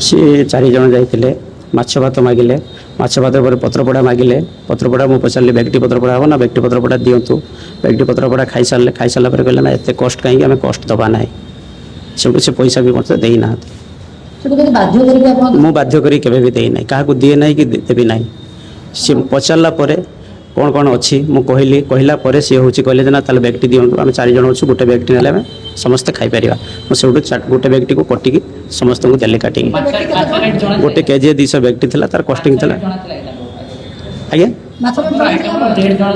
सी चार जन जाते माछ भात मागिले माछ भात पर पत्रपोड़ा मागिले पत्रपोड़ा मुझे पचारे बैगटी पत्रपोड़ा हम ना बैगटी पत्रपोड़ा दिंतु बैगटी पत्रपोड़ा खाई सारा कहले ना एत कष्ट कहीं आम कष्ट दबा ना से पैसा भी मत देना मु बाध्य करी केबे भी देना क्या दिए ना कि देवी ना सी पचारा कौन कौन अच्छी मु कहली कहला सी हूँ कहले ना ताल बैगटी दिंतु आम चार जन अच्छे गोटे बैगटी ना आम समस्ते खाईपर मुझे गोटे बैगटी को कटिकी समस्त को देली काटिकी गोटे केजी 200 बैगटी था तार कस्टिंग था आज्ञा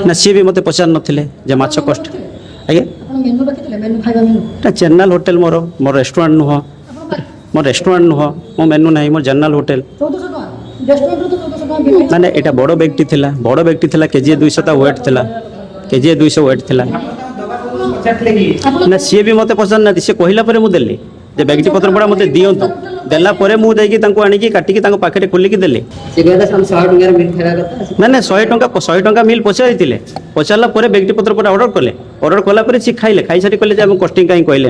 ना सी भी मत पचार नथिले जे माछ कष्ट आज्ञा जनरल होटेल मोर मोर रेस्टोरेंट नुह मो मेनू ना मोर जनरल होटेल ना यहाँ बड़ बैगटी था केजी 200 वेट था केजी 200 वेट था ना सी भी मत पचार ना सी कहला मुझे जे बैगटी पत्र पड़ा मत दिंतु देला मुझे आनिकी काटिकी पाखे खोलिकी देली ना ना 100 टंका मिल पचारि पचारा बैगटी पत्र पड़ा ऑर्डर कला सी खाइले खाई सारी कहले कस्टिंग कहीं कहले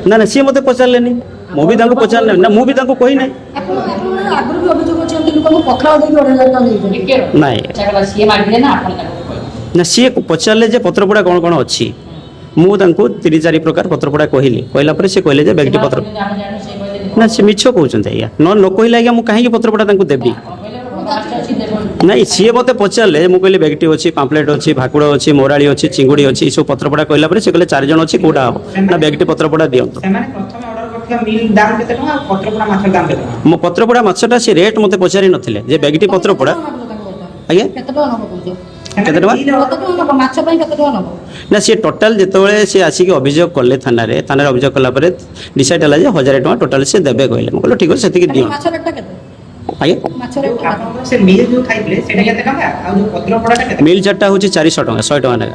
ना ना सी मत पचारे मुझे पचारे ना मुझे कही ना ना सी पचारे पत्रपोड़ा कौन कौन अच्छी मुझे 3-4 प्रकार पत्रपोड़ा कहली कहला से कहले बैगटी पत्र ना सी मिछ कहते आज्ञा न कहले आज्ञा मुझे कहीं पत्रपोड़ा देवी ना सी मत पचारे मुझे बैगटी अच्छी पाम्पलेट अच्छी भाकुड़ अच्छी मोराड़ी अच्छी चिंगुड़ी अच्छी सब पत्रपोड़ा कहला से कहले 4 जन अच्छी कौटा हम ना बैगटी पत्रपोड़ा दिंतु मो पत्रपोड़ा माछटा सी रेट मत पचारि नथिले जे बैगटी पत्रपोड़ा आज्ञा ना सी टोटाल जिते सी आसिक अभियोग कले थाना अभियोग कला डिसाइड है 1000 टका टोटाल से देवे कहले मुझे ठीक है से दियो मिल चार्टा हूँ 400 टका 100 टका ना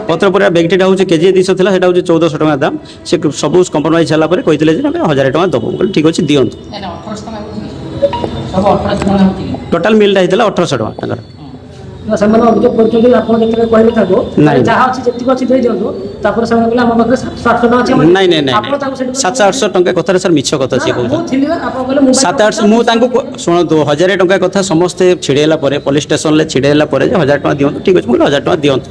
पत्रपोड़ा बैगटीटा हूँ केजी 200 था 1400 टका दाम से सब कंप्रोमाइज है कहते 1000 टका दबू बोले ठीक अच्छे दिंतु टोटाल मिलटा होता 1800 टका अभियोग नहीं नहीं नहीं 700-800 टका कथा सर मिछ कथा सी कहूँ 700 शुणु 1000 टका कथा समस्ते छिड़ेला पुलिस स्टेशन छिड़ेला 1000 टका दिंतु ठीक अच्छे 1000 टका दिंतु